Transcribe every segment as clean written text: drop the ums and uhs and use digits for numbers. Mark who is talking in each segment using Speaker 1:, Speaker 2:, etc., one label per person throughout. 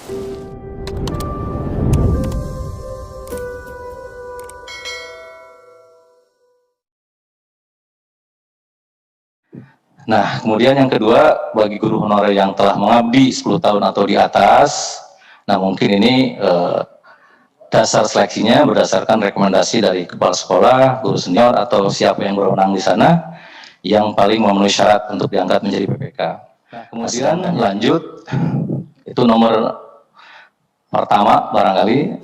Speaker 1: Nah, kemudian yang kedua, bagi guru honorer yang telah mengabdi 10 tahun atau di atas, nah mungkin ini dasar seleksinya berdasarkan rekomendasi dari kepala sekolah, guru senior, atau siapa yang berwenang di sana, yang paling memenuhi syarat untuk diangkat menjadi PPK. Nah, kemudian lanjut, itu nomor pertama barangkali,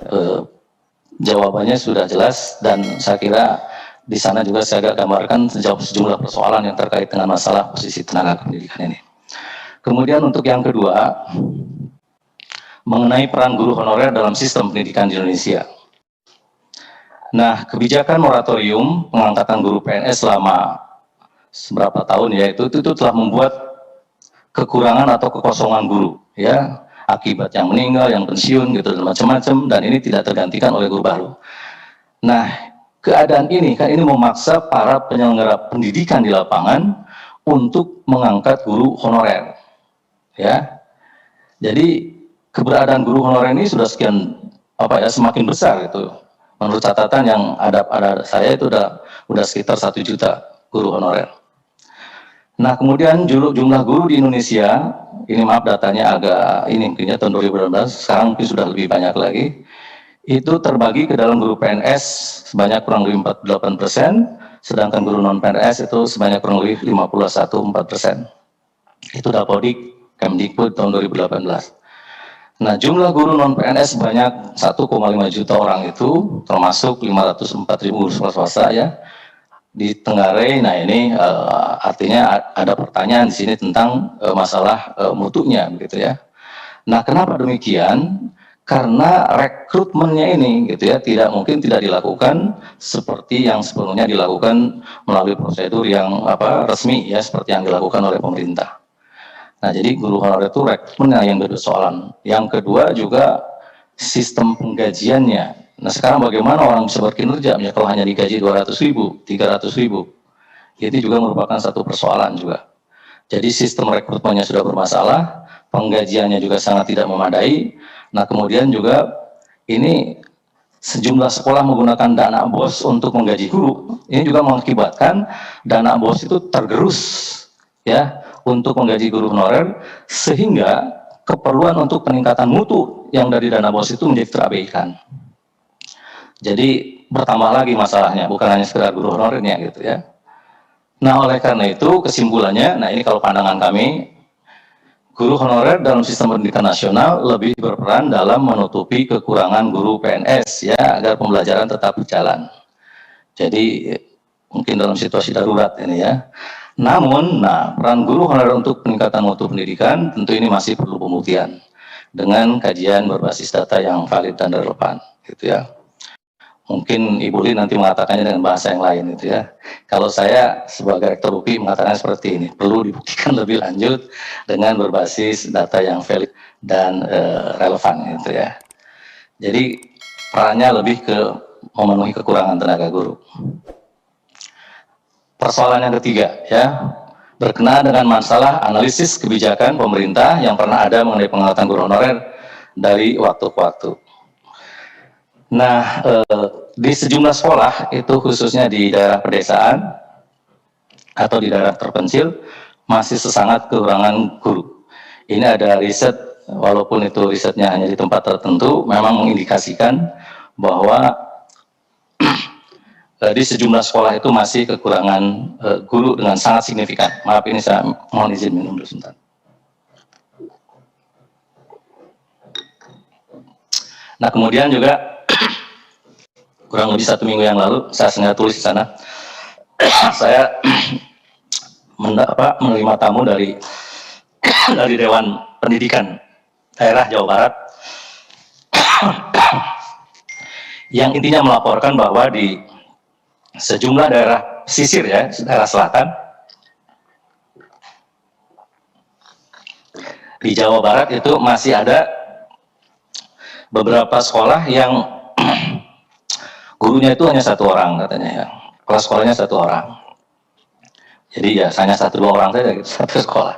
Speaker 1: jawabannya sudah jelas, dan saya kira di sana juga saya agak gambarkan sejumlah persoalan yang terkait dengan masalah posisi tenaga pendidikan ini. Kemudian untuk yang kedua, mengenai peran guru honorer dalam sistem pendidikan di Indonesia. Nah, kebijakan moratorium pengangkatan guru PNS selama seberapa tahun ya, itu telah membuat kekurangan atau kekosongan guru, ya, akibat yang meninggal, yang pensiun, gitu, dan macam-macam, dan ini tidak tergantikan oleh guru baru. Nah, keadaan ini kan ini memaksa para penyelenggara pendidikan di lapangan untuk mengangkat guru honorer, ya. Jadi keberadaan guru honorer ini sudah semakin besar itu. Menurut catatan yang ada saya itu udah sekitar 1 juta guru honorer. Nah, kemudian jumlah guru di Indonesia, ini maaf datanya agak ini mungkinnya tahun 2018, sekarang mungkin sudah lebih banyak lagi. Itu terbagi ke dalam guru PNS sebanyak kurang lebih 48%, sedangkan guru non-PNS itu sebanyak kurang lebih 51,4%. Itu Dapodik Kemdikbud tahun 2018. Nah, jumlah guru non-PNS sebanyak 1,5 juta orang itu, termasuk 504.000 guru sekolah swasta ya, di Tenggarai. Nah, ini artinya ada pertanyaan di sini tentang masalah mutunya, begitu ya. Nah, kenapa demikian? Karena rekrutmennya ini gitu ya tidak dilakukan seperti yang sebelumnya dilakukan melalui prosedur yang resmi ya, seperti yang dilakukan oleh pemerintah. Nah, jadi guru honorer itu rekrutmennya yang bersoalan. Yang kedua juga sistem penggajiannya. Nah, sekarang bagaimana orang bisa berkinerja kalau hanya digaji 200.000, 300.000? Itu juga merupakan satu persoalan juga. Jadi sistem rekrutmennya sudah bermasalah, penggajiannya juga sangat tidak memadai. Nah, kemudian juga ini sejumlah sekolah menggunakan dana BOS untuk menggaji guru. Ini juga mengakibatkan dana BOS itu tergerus ya untuk menggaji guru honorer, sehingga keperluan untuk peningkatan mutu yang dari dana BOS itu menjadi terabaikan. Jadi bertambah lagi masalahnya, bukan hanya sekedar guru honorernya gitu ya. Nah, oleh karena itu kesimpulannya, nah ini kalau pandangan kami, guru honorer dalam sistem pendidikan nasional lebih berperan dalam menutupi kekurangan guru PNS ya, agar pembelajaran tetap berjalan. Jadi mungkin dalam situasi darurat ini ya. Namun, peran guru honorer untuk peningkatan mutu pendidikan tentu ini masih perlu pembuktian dengan kajian berbasis data yang valid dan relevan, gitu ya. Mungkin Ibu Lin nanti mengatakannya dengan bahasa yang lain itu ya. Kalau saya sebagai rektor UPI mengatakan seperti ini, perlu dibuktikan lebih lanjut dengan berbasis data yang valid dan relevan gitu ya. Jadi perannya lebih ke memenuhi kekurangan tenaga guru. Persoalan yang ketiga ya, berkenaan dengan masalah analisis kebijakan pemerintah yang pernah ada mengenai pengangkatan guru honorer dari waktu ke waktu. Nah, di sejumlah sekolah itu khususnya di daerah pedesaan atau di daerah terpencil masih sesangat kekurangan guru. Ini ada riset, walaupun itu risetnya hanya di tempat tertentu, memang mengindikasikan bahwa di sejumlah sekolah itu masih kekurangan guru dengan sangat signifikan. Maaf, ini saya mohon izin minum dulu sebentar. Nah, kemudian juga kurang lebih 1 minggu yang lalu saya sengaja tulis di sana, saya menerima tamu dari Dewan Pendidikan Daerah Jawa Barat yang intinya melaporkan bahwa di sejumlah daerah pesisir ya, daerah selatan di Jawa Barat itu masih ada beberapa sekolah yang gurunya itu hanya 1 orang katanya ya, kepala sekolahnya 1 orang. Jadi ya hanya 1-2 orang saja gitu, 1 sekolah.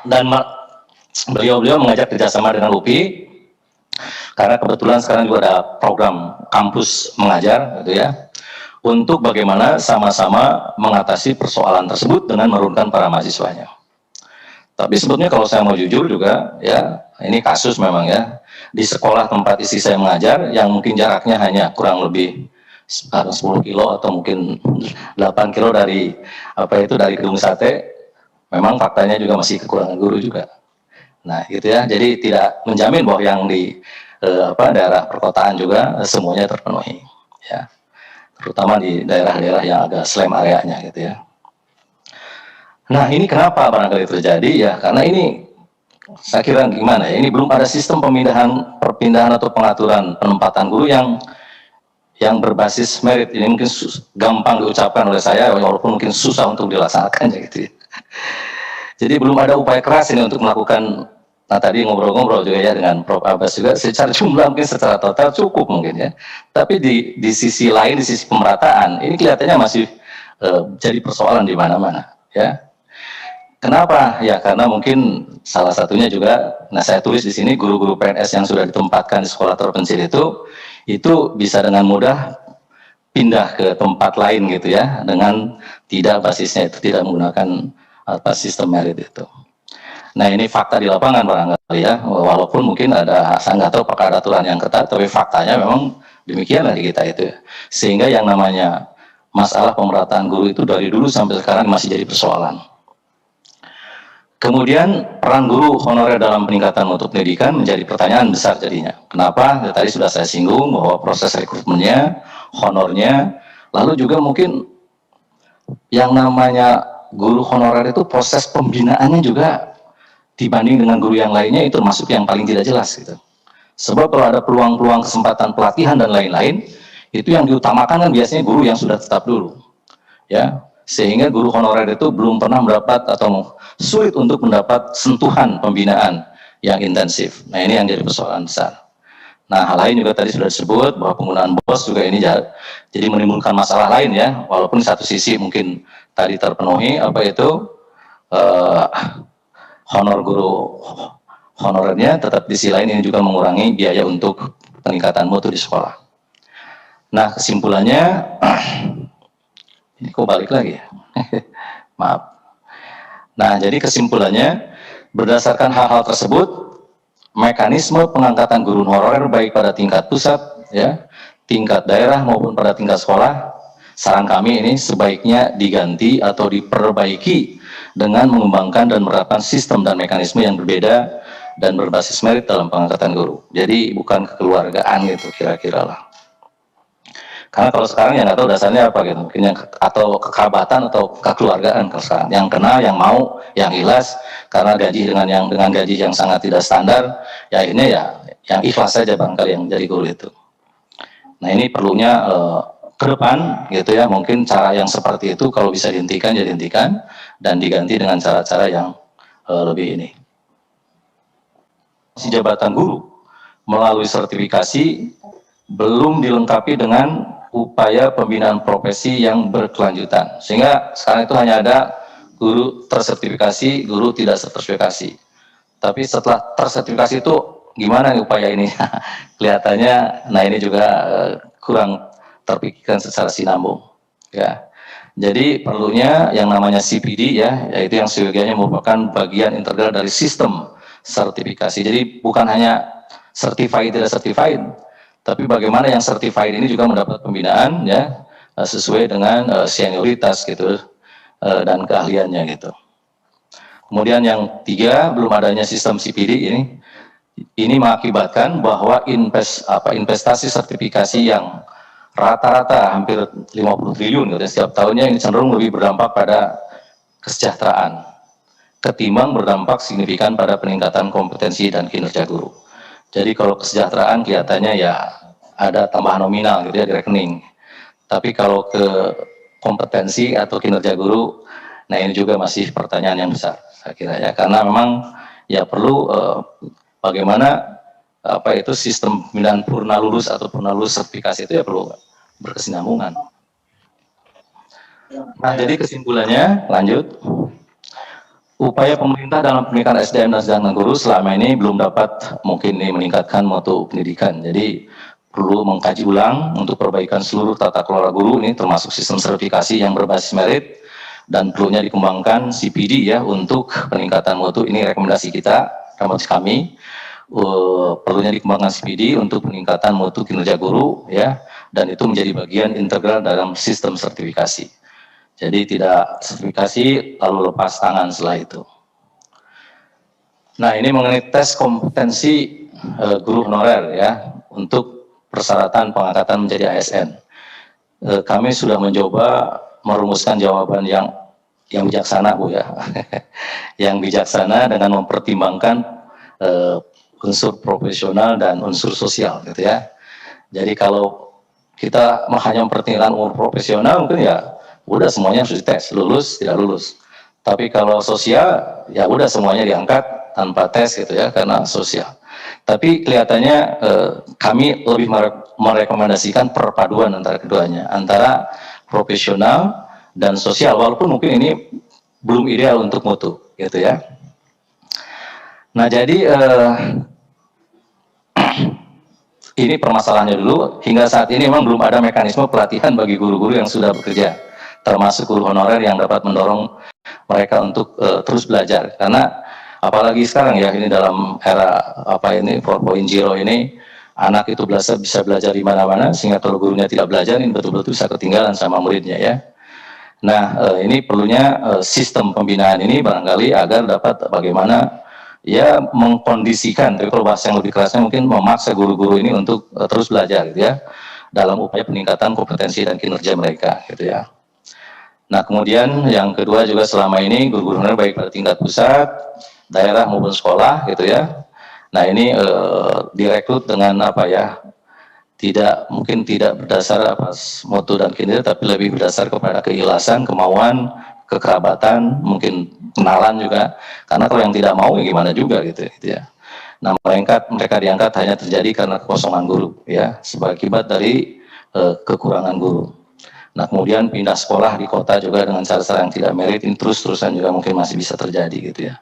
Speaker 1: Dan Beliau mengajak kerjasama dengan UPI, karena kebetulan sekarang juga ada program kampus mengajar, gitu ya, untuk bagaimana sama-sama mengatasi persoalan tersebut dengan menurunkan para mahasiswanya. Tapi sebetulnya kalau saya mau jujur juga, ya ini kasus memang ya, di sekolah tempat istri saya mengajar, yang mungkin jaraknya hanya kurang lebih 10 kilo atau mungkin 8 kilo dari dari Gedung Sate, memang faktanya juga masih kekurangan guru juga. Nah, gitu ya. Jadi tidak menjamin bahwa yang di daerah perkotaan juga semuanya terpenuhi, ya. Terutama di daerah-daerah yang agak slam areanya, gitu ya. Nah, ini kenapa barangkali terjadi ya? Karena ini saya kira gimana ya? Ini belum ada sistem perpindahan atau pengaturan penempatan guru yang berbasis merit. Ini mungkin gampang diucapkan oleh saya, walaupun mungkin susah untuk dilaksanakan, gitu ya. Jadi belum ada upaya keras ini untuk melakukan. Nah, tadi ngobrol-ngobrol juga ya dengan Prof. Abbas juga, secara jumlah mungkin secara total cukup mungkin ya. Tapi di sisi lain, di sisi pemerataan, ini kelihatannya masih jadi persoalan di mana-mana, ya. Kenapa? Ya karena mungkin salah satunya juga, nah saya tulis di sini, guru-guru PNS yang sudah ditempatkan di sekolah terpencil itu bisa dengan mudah pindah ke tempat lain gitu ya, dengan tidak basisnya itu tidak menggunakan sistem merit itu. Nah, ini fakta di lapangan barangkali ya, walaupun mungkin saya nggak tahu apakah ada aturan yang ketat, tapi faktanya memang demikian di kita itu ya. Sehingga yang namanya masalah pemerataan guru itu dari dulu sampai sekarang masih jadi persoalan. Kemudian peran guru honorer dalam peningkatan mutu pendidikan menjadi pertanyaan besar jadinya. Kenapa? Ya, tadi sudah saya singgung bahwa proses rekrutmennya, honornya, lalu juga mungkin yang namanya guru honorer itu proses pembinaannya juga dibanding dengan guru yang lainnya itu termasuk yang paling tidak jelas gitu. Sebab kalau ada peluang-peluang kesempatan pelatihan dan lain-lain, itu yang diutamakan kan biasanya guru yang sudah tetap dulu. Ya, sehingga guru honorer itu belum pernah mendapat atau sulit untuk mendapat sentuhan pembinaan yang intensif. Nah, ini yang jadi persoalan besar. Nah, hal lain juga tadi sudah disebut bahwa penggunaan BOS juga ini jadi menimbulkan masalah lain ya, walaupun di satu sisi mungkin tadi terpenuhi honor guru honorernya, tetap di sisi lain ini juga mengurangi biaya untuk peningkatan mutu di sekolah. Nah, kesimpulannya, ini kok balik lagi ya? Maaf. Nah, jadi kesimpulannya, berdasarkan hal-hal tersebut, mekanisme pengangkatan guru honorer baik pada tingkat pusat, ya, tingkat daerah maupun pada tingkat sekolah, saran kami ini sebaiknya diganti atau diperbaiki dengan mengembangkan dan menerapkan sistem dan mekanisme yang berbeda dan berbasis merit dalam pengangkatan guru. Jadi bukan kekeluargaan gitu kira-kira lah. Karena kalau sekarang ya nggak tahu dasarnya apa gitu, mungkin atau kekerabatan atau kekeluargaan kalau sekarang. Yang kena, yang mau, yang ikhlas karena gaji dengan gaji yang sangat tidak standar, ya akhirnya ya yang ikhlas saja barangkali yang jadi guru itu. Nah, ini perlunya ke depan gitu ya, mungkin cara yang seperti itu kalau bisa dihentikan ya dihentikan dan diganti dengan cara-cara yang lebih ini. Si jabatan guru melalui sertifikasi belum dilengkapi dengan upaya pembinaan profesi yang berkelanjutan, sehingga sekarang itu hanya ada guru tersertifikasi, guru tidak sertifikasi. Tapi setelah tersertifikasi itu gimana nih upaya ini? Kelihatannya, nah ini juga kurang terpikirkan secara sinambung. Ya, jadi perlunya yang namanya CPD ya, yaitu yang seyogianya merupakan bagian integral dari sistem sertifikasi. Jadi bukan hanya certified tidak certified, tapi bagaimana yang certified ini juga mendapat pembinaan ya sesuai dengan senioritas gitu dan keahliannya gitu. Kemudian yang tiga, belum adanya sistem CPD ini mengakibatkan bahwa investasi sertifikasi yang rata-rata hampir 50 triliun gitu, setiap tahunnya ini cenderung lebih berdampak pada kesejahteraan ketimbang berdampak signifikan pada peningkatan kompetensi dan kinerja guru. Jadi kalau kesejahteraan kelihatannya ya ada tambahan nominal gitu ya di rekening. Tapi kalau ke kompetensi atau kinerja guru, nah ini juga masih pertanyaan yang besar saya kira ya. Karena memang ya perlu bagaimana sistem pembinaan purna lulus atau purna lulus sertifikasi itu ya perlu berkesinambungan. Nah, jadi kesimpulannya lanjut. upaya pemerintah dalam pendidikan SDM dan sedangkan guru selama ini belum dapat mungkin meningkatkan mutu pendidikan. Jadi perlu mengkaji ulang untuk perbaikan seluruh tata kelola guru ini, termasuk sistem sertifikasi yang berbasis merit, dan perlunya dikembangkan CPD ya untuk peningkatan mutu. Ini rekomendasi kita, rekomendasi kami. Perlunya dikembangkan CPD untuk peningkatan mutu kinerja guru ya, dan itu menjadi bagian integral dalam sistem sertifikasi. Jadi tidak sertifikasi lalu lepas tangan setelah itu. Nah, ini mengenai tes kompetensi guru honorer ya untuk persyaratan pengangkatan menjadi ASN. Kami sudah mencoba merumuskan jawaban yang bijaksana, Bu ya. Yang bijaksana dengan mempertimbangkan unsur profesional dan unsur sosial gitu ya. Jadi kalau kita hanya mempertimbangkan umur profesional mungkin ya udah semuanya harus dites, lulus tidak lulus. Tapi kalau sosial ya udah semuanya diangkat tanpa tes gitu ya, karena sosial. Tapi kelihatannya kami lebih merekomendasikan perpaduan antara keduanya, antara profesional dan sosial, walaupun mungkin ini belum ideal untuk mutu gitu ya. Nah, jadi ini permasalahannya dulu. Hingga saat ini memang belum ada mekanisme pelatihan bagi guru-guru yang sudah bekerja, termasuk guru honorer yang dapat mendorong mereka untuk terus belajar. Karena apalagi sekarang ya, ini dalam era 4.0 ini, anak itu bisa belajar di mana-mana, sehingga kalau gurunya tidak belajar, ini betul-betul bisa ketinggalan sama muridnya ya. Nah, ini perlunya sistem pembinaan ini barangkali agar dapat bagaimana ya mengkondisikan, tapi kalau bahasa yang lebih kerasnya mungkin memaksa guru-guru ini untuk terus belajar gitu ya, dalam upaya peningkatan kompetensi dan kinerja mereka gitu ya. Nah, kemudian yang kedua juga selama ini guru-guru honorer baik pada tingkat pusat, daerah maupun sekolah gitu ya. Nah, ini direkrut dengan mungkin tidak berdasar mutu dan kinerja, tapi lebih berdasar kepada keikhlasan, kemauan, kekerabatan, mungkin kenalan juga. Karena kalau yang tidak mau ya gimana juga gitu ya. Nah, mereka diangkat hanya terjadi karena kekosongan guru ya, sebagai akibat dari kekurangan guru. Nah, kemudian pindah sekolah di kota juga dengan cara-cara yang tidak merit, ini terus-terusan juga mungkin masih bisa terjadi gitu ya.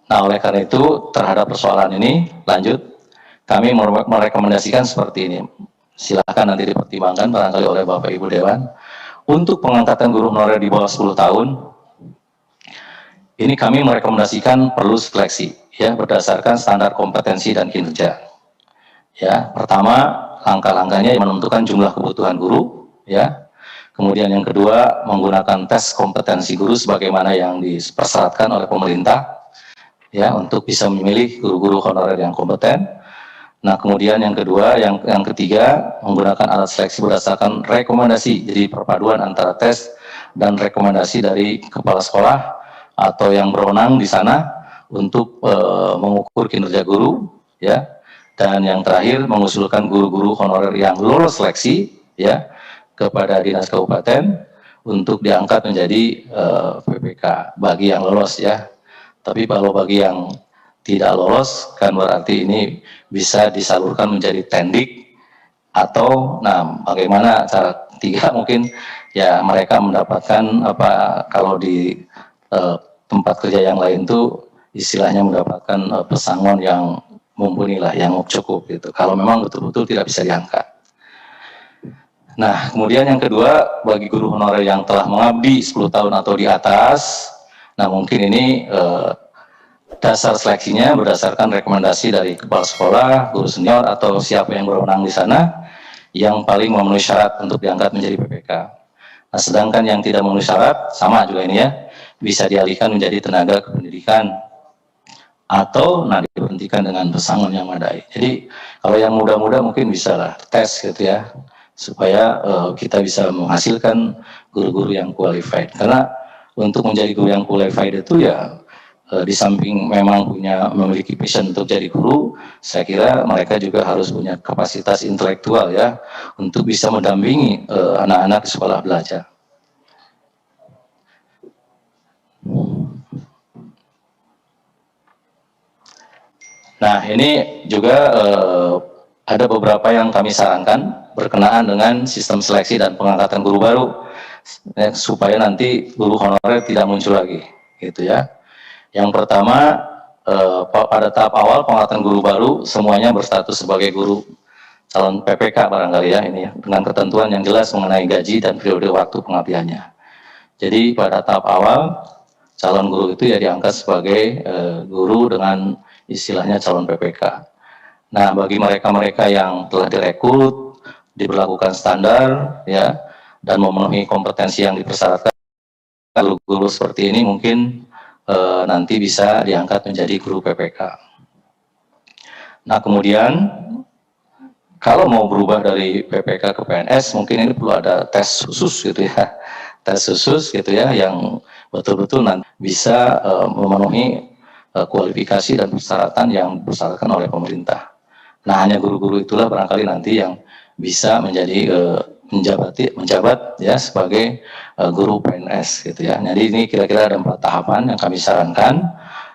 Speaker 1: Nah, oleh karena itu terhadap persoalan ini, lanjut, kami merekomendasikan seperti ini. Silakan nanti dipertimbangkan barangkali oleh Bapak Ibu Dewan. Untuk pengangkatan guru honorer di bawah 10 tahun, ini kami merekomendasikan perlu seleksi ya berdasarkan standar kompetensi dan kinerja. Ya, pertama langkah-langkahnya yang menentukan jumlah kebutuhan guru ya. Kemudian yang kedua menggunakan tes kompetensi guru sebagaimana yang dipersyaratkan oleh pemerintah ya untuk bisa memilih guru-guru honorer yang kompeten. Nah, kemudian yang kedua, yang ketiga menggunakan alat seleksi berdasarkan rekomendasi, jadi perpaduan antara tes dan rekomendasi dari kepala sekolah atau yang berwenang di sana untuk mengukur kinerja guru ya. Dan yang terakhir mengusulkan guru-guru honorer yang lolos seleksi ya kepada dinas kabupaten untuk diangkat menjadi PPK bagi yang lolos ya. Tapi kalau bagi yang tidak lolos kan berarti ini bisa disalurkan menjadi tendik atau bagaimana cara ketiga mungkin ya mereka mendapatkan kalau di tempat kerja yang lain tuh istilahnya mendapatkan pesangon yang mumpuni lah, yang cukup gitu, kalau memang betul-betul tidak bisa diangkat. Nah, kemudian yang kedua bagi guru honorer yang telah mengabdi 10 tahun atau di atas, nah mungkin ini dasar seleksinya berdasarkan rekomendasi dari kepala sekolah, guru senior atau siapa yang berwenang di sana yang paling memenuhi syarat untuk diangkat menjadi PPK. Nah, sedangkan yang tidak memenuhi syarat sama juga ini ya, bisa dialihkan menjadi tenaga kependidikan atau diberhentikan dengan pesangon yang memadai. Jadi kalau yang muda-muda mungkin bisa lah tes gitu ya, supaya kita bisa menghasilkan guru-guru yang qualified. Karena untuk menjadi guru yang qualified itu ya di samping memang memiliki passion untuk jadi guru, saya kira mereka juga harus punya kapasitas intelektual ya untuk bisa mendampingi anak-anak di sekolah belajar. Nah, ini juga ada beberapa yang kami sarankan berkenaan dengan sistem seleksi dan pengangkatan guru baru supaya nanti guru honorer tidak muncul lagi. gitu ya. Yang pertama, pada tahap awal pengangkatan guru baru semuanya berstatus sebagai guru calon PPK barangkali ya ini ya, dengan ketentuan yang jelas mengenai gaji dan periode waktu pengabdiannya. Jadi pada tahap awal calon guru itu ya diangkat sebagai guru dengan istilahnya calon PPK. Nah, bagi mereka-mereka yang telah direkrut, diberlakukan standar ya dan memenuhi kompetensi yang dipersyaratkan, guru-guru seperti ini mungkin nanti bisa diangkat menjadi guru PPK. Nah, kemudian kalau mau berubah dari PPK ke PNS, mungkin ini perlu ada tes khusus gitu ya, tes khusus gitu ya, yang betul-betul nanti bisa memenuhi kualifikasi dan persyaratan yang dipersyaratkan oleh pemerintah. Nah, hanya guru-guru itulah barangkali nanti yang bisa menjadi menjabat ya sebagai guru PNS gitu ya. Jadi ini kira-kira ada 4 tahapan yang kami sarankan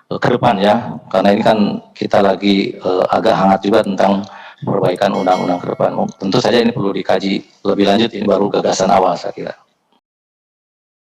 Speaker 1: ke depan ya, karena ini kan kita lagi agak hangat juga tentang perbaikan undang-undang ke depan. Tentu saja ini perlu dikaji lebih lanjut, ini baru gagasan awal saya kira.